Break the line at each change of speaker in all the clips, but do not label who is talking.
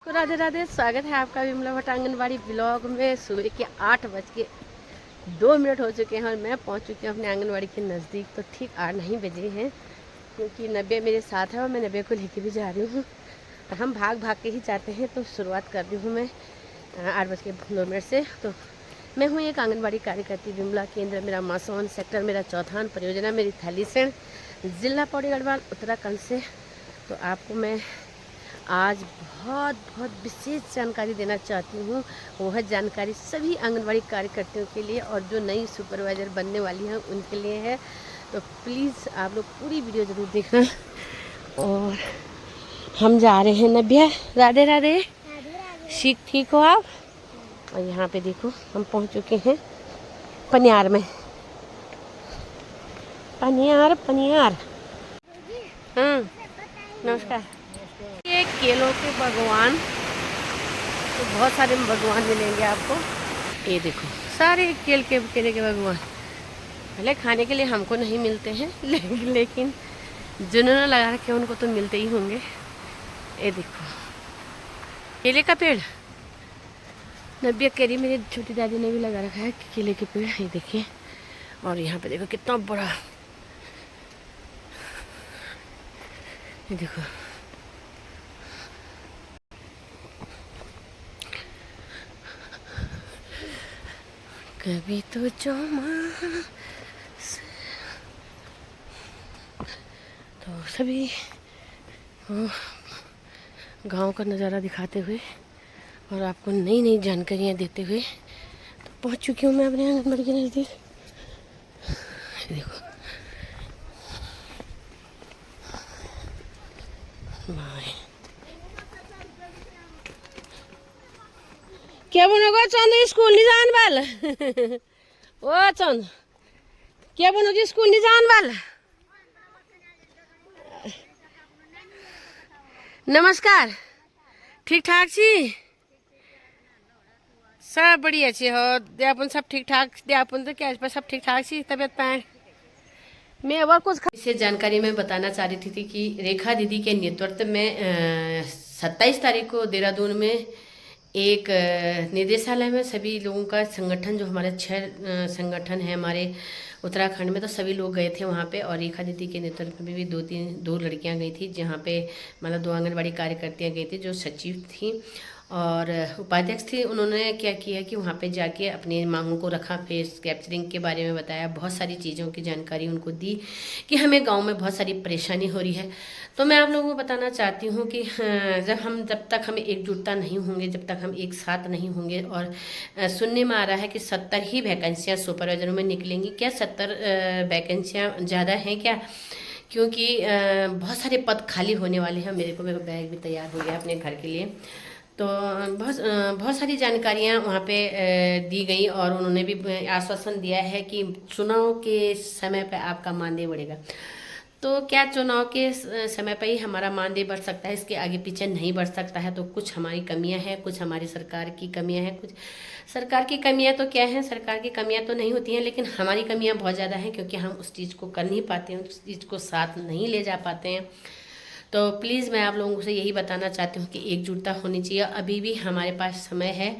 राधे राधे। स्वागत है आपका विमला भट्ट आंगनबाड़ी ब्लॉग में। सुबह के 8:02 हो चुके हैं और मैं पहुंच चुकी हूं अपने आंगनबाड़ी के नज़दीक। तो ठीक 8 नहीं बजे हैं क्योंकि नब्बे मेरे साथ है और मैं नब्बे को लेके भी जा रही हूँ। और हम भाग भाग के ही जाते हैं। तो शुरुआत कर रही हूँ मैं 8:02 से। तो मैं हूँ एक आंगनबाड़ी कार्यकर्ती। विमला केंद्र मेरा मासौन, सेक्टर मेरा चौथान, परियोजना मेरी थलीसैंण, जिला पौड़ी गढ़वाल, उत्तराखंड से। तो आपको मैं आज बहुत बहुत विशेष जानकारी देना चाहती हूँ। वह जानकारी सभी आंगनबाड़ी कार्यकर्तियों के लिए और जो नई सुपरवाइज़र बनने वाली हैं उनके लिए है। तो प्लीज़ आप लोग पूरी वीडियो ज़रूर देखना। और हम जा रहे हैं नब्या। राधे राधे। ठीक हो आप? और यहाँ पे देखो हम पहुँच चुके हैं पनियार में। पनियार पनियार। नमस्कार। ये केलों के भगवान, तो बहुत सारे भगवान मिलेंगे आपको। ये देखो सारे केले के भगवान। भले खाने के लिए हमको नहीं मिलते हैं लेकिन जिन्होंने लगा रखे उनको तो मिलते ही होंगे। ये देखो केले का पेड़। नब्या कह रही मेरी छोटी दादी ने भी लगा रखा है केले के पेड़। ये देखिए। और यहाँ पे देखो कितना बड़ा। ये देखो कभी तो तो सभी गांव का नज़ारा दिखाते हुए और आपको नई नई जानकारियाँ देते हुए तो पहुंच चुकी हूँ मैं अपने आंगनबाड़ी के नज़दीक। देखो क्या बनोगा चंद? स्कूल नहीं जान वाला ओ चंद क्या बनोगी? स्कूल नहीं जान वाला? नमस्कार। ठीक ठाक छी? सब बढ़िया छी हो अपन सब ठीक ठाक अपन तो क्या सब ठीक ठाक छी। तबियत पाए मैं और कुछ इसे जानकारी में बताना चाह रही थी कि रेखा दीदी के नेतृत्व में 27 तारीख को देहरादून में एक निदेशालय में सभी लोगों का संगठन, जो हमारे 6 संगठन है हमारे उत्तराखंड में, तो सभी लोग गए थे वहाँ पे। और रेखा दीदी के नेतृत्व में भी दो लड़कियाँ गई थी, जहाँ पे मतलब 2 आंगनबाड़ी कार्यकर्तियाँ गई थी जो सचिव थी और उपाध्यक्ष थी। उन्होंने क्या किया कि वहाँ पे जाके अपनी मांगों को रखा, फेस कैप्चरिंग के बारे में बताया, बहुत सारी चीज़ों की जानकारी उनको दी कि हमें गांव में बहुत सारी परेशानी हो रही है। तो मैं आप लोगों को बताना चाहती हूँ कि जब तक हम एकजुटता नहीं होंगे, जब तक हम एक साथ नहीं होंगे, और सुनने में आ रहा है कि 70 ही वैकेंसियाँ सुपरवाइजरों में निकलेंगी। क्या 70 वैकेंसियाँ ज़्यादा हैं क्या? क्योंकि बहुत सारे पद खाली होने वाले हैं। मेरा बैग भी तैयार हो गया अपने घर के लिए। तो बहुत सारी जानकारियाँ वहाँ पे दी गई और उन्होंने भी आश्वासन दिया है कि चुनाव के समय पे आपका मानदेय बढ़ेगा। तो क्या चुनाव के समय पर ही हमारा मानदेय बढ़ सकता है? इसके आगे पीछे नहीं बढ़ सकता है। तो कुछ हमारी कमियां हैं, कुछ हमारी सरकार की कमियां हैं। कुछ सरकार की कमियां तो क्या हैं, सरकार की कमियां तो नहीं होती हैं, लेकिन हमारी कमियां बहुत ज़्यादा हैं क्योंकि हम उस चीज़ को कर नहीं पाते हैं, उस चीज़ को साथ नहीं ले जा पाते हैं। तो प्लीज़ मैं आप लोगों से यही बताना चाहती हूँ कि एकजुटता होनी चाहिए। अभी भी हमारे पास समय है।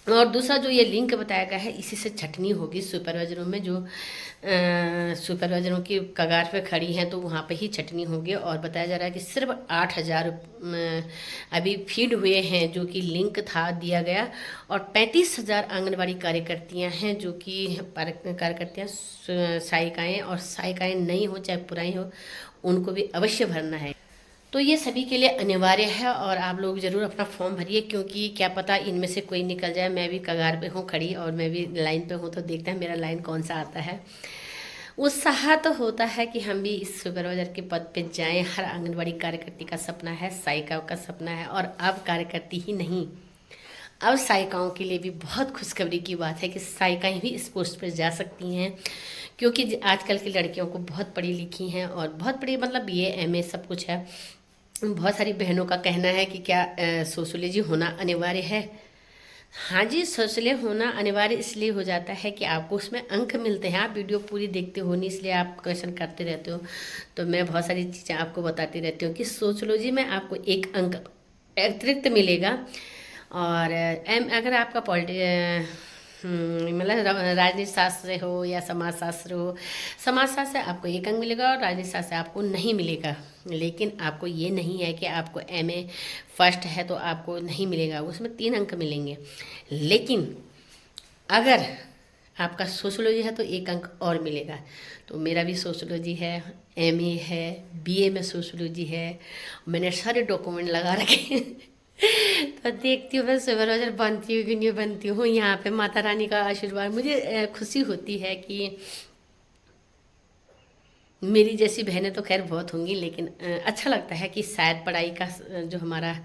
और दूसरा जो ये लिंक बताया गया है, इसी से छटनी होगी सुपरवाइजरों में, जो सुपरवाइजरों की कगार पे खड़ी हैं, तो वहाँ पे ही छटनी होगी। और बताया जा रहा है कि सिर्फ 8,000 अभी फीड हुए हैं, जो कि लिंक था दिया गया। और 35,000 आंगनबाड़ी कार्यकर्तियाँ हैं, जो कि कार्यकर्तियाँ सहायिकाएँ, और सहायिकाएँ नहीं हो चाहे पुरानी हो, उनको भी अवश्य भरना है। तो ये सभी के लिए अनिवार्य है और आप लोग ज़रूर अपना फॉर्म भरिए, क्योंकि क्या पता इनमें से कोई निकल जाए। मैं भी कगार पे हूँ खड़ी और मैं भी लाइन पे हूँ, तो देखते हैं मेरा लाइन कौन सा आता है। उत्साह तो होता है कि हम भी इस सुपरवाइजर के पद पे जाएं। हर आंगनबाड़ी कार्यकर्ती का सपना है, सहायिकाओं का सपना है। और अब कार्यकर्ती ही नहीं, अब सहायिकाओं के लिए भी बहुत खुशखबरी की बात है कि सहायिकाएँ भी इस पोस्ट पर जा सकती हैं, क्योंकि आजकल की लड़कियों को बहुत पढ़ी लिखी हैं और बहुत पढ़ी मतलब BA MA सब कुछ है। बहुत सारी बहनों का कहना है कि क्या सोशोलॉजी होना अनिवार्य है? हाँ जी, सोशल होना अनिवार्य इसलिए हो जाता है कि आपको उसमें अंक मिलते हैं। आप वीडियो पूरी देखते हो नहीं, इसलिए आप क्वेश्चन करते रहते हो। तो मैं बहुत सारी चीज़ें आपको बताती रहती हूँ कि सोशोलॉजी में आपको 1 अंक अतिरिक्त मिलेगा। और अगर आपका मतलब राजनीति शास्त्र हो या समाज शास्त्र हो, समाज शास्त्र से आपको 1 अंक मिलेगा और राजनीति शास्त्र से आपको नहीं मिलेगा। लेकिन आपको ये नहीं है कि आपको MA फर्स्ट है तो आपको नहीं मिलेगा, उसमें 3 अंक मिलेंगे। लेकिन अगर आपका सोशोलॉजी है तो 1 अंक और मिलेगा। तो मेरा भी सोशोलॉजी है, MA है, BA में सोशोलॉजी है, मैंने सारे डॉक्यूमेंट लगा रखे तो देखती हूँ मैं सुपरवाइजर बनती हूँ कि नहीं बनती हूँ। यहाँ पे माता रानी का आशीर्वाद, मुझे खुशी होती है कि मेरी जैसी बहनें तो खैर बहुत होंगी, लेकिन अच्छा लगता है कि शायद पढ़ाई का जो हमारा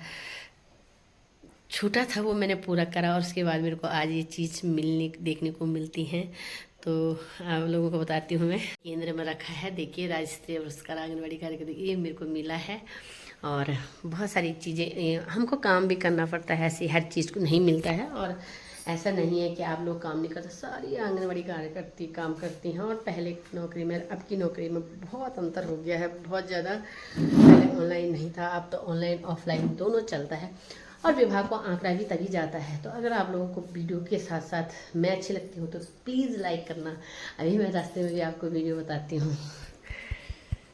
छूटा था वो मैंने पूरा करा और उसके बाद मेरे को आज ये चीज़ देखने को मिलती हैं। तो आप लोगों को बताती हूँ, मैं केंद्र में रखा है, देखिए राज्य स्तरीय पुरस्कार आंगनबाड़ी कार्यकर्ता, ये मेरे को मिला है। और बहुत सारी चीज़ें हमको काम भी करना पड़ता है, ऐसी हर चीज़ को नहीं मिलता है। और ऐसा नहीं है कि आप लोग काम नहीं करते, सारी आंगनबाड़ी कार्यकर्ती काम करती हैं। और पहले की नौकरी में अब की नौकरी में बहुत अंतर हो गया है, बहुत ज़्यादा। पहले ऑनलाइन नहीं था, अब तो ऑनलाइन ऑफलाइन दोनों चलता है और विभाग को आंकड़ा भी तभी जाता है। तो अगर आप लोगों को वीडियो के साथ साथ मैं अच्छी लगती हूँ तो प्लीज़ लाइक करना। अभी मैं रास्ते में भी आपको वीडियो बताती हूँ।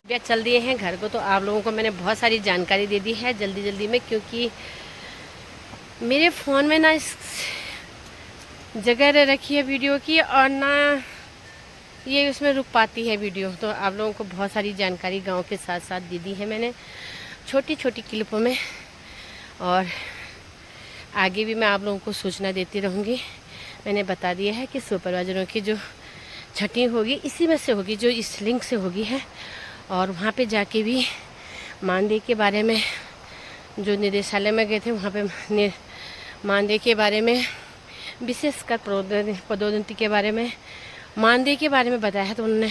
भैया चल दिए हैं घर को, तो आप लोगों को मैंने बहुत सारी जानकारी दे दी है जल्दी जल्दी में, क्योंकि मेरे फ़ोन में ना इस जगह रखी है वीडियो की और ना ये उसमें रुक पाती है वीडियो। तो आप लोगों को बहुत सारी जानकारी गांव के साथ साथ दे दी है मैंने छोटी छोटी क्लिपों में, और आगे भी मैं आप लोगों को सूचना देती रहूँगी। मैंने बता दिया है कि सुपरवाइजरों की जो छठी होगी इसी में से होगी, जो इस लिंक से होगी है। और वहाँ पे जाके भी मानदेय के बारे में, जो निदेशालय में गए थे वहाँ पे मानदेय के बारे में, विशेषकर पदोन्नति के बारे में, मानदेय के बारे में बताया है। तो उन्होंने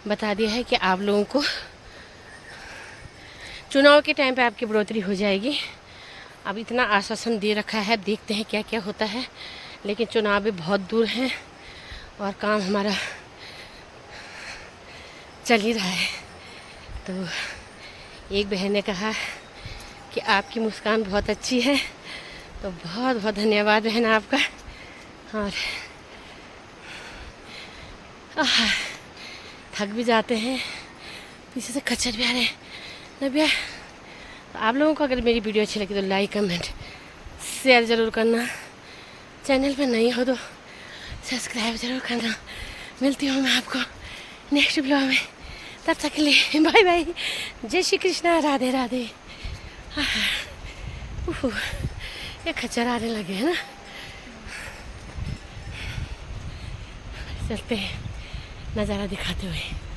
बता दिया है कि आप लोगों को चुनाव के टाइम पे आपकी बढ़ोतरी हो जाएगी। अब इतना आश्वासन दे रखा है, देखते हैं क्या क्या होता है। लेकिन चुनाव भी बहुत दूर हैं और काम हमारा चल ही रहा है। तो एक बहन ने कहा कि आपकी मुस्कान बहुत अच्छी है, तो बहुत बहुत धन्यवाद बहन आपका। और थक भी जाते हैं, पीछे से खच्चर भी आ रहे हैं ना भैया। आप लोगों को अगर मेरी वीडियो अच्छी लगी तो लाइक कमेंट शेयर ज़रूर करना, चैनल पर नहीं हो तो सब्सक्राइब ज़रूर करना। मिलती हूँ मैं आपको नेक्स्ट ब्लॉग में, तब तक के लिए बाय बाय, जय श्री कृष्णा, राधे राधे। ये खच्चर आने लगे हैं ना, चलते हैं नज़ारा दिखाते हुए।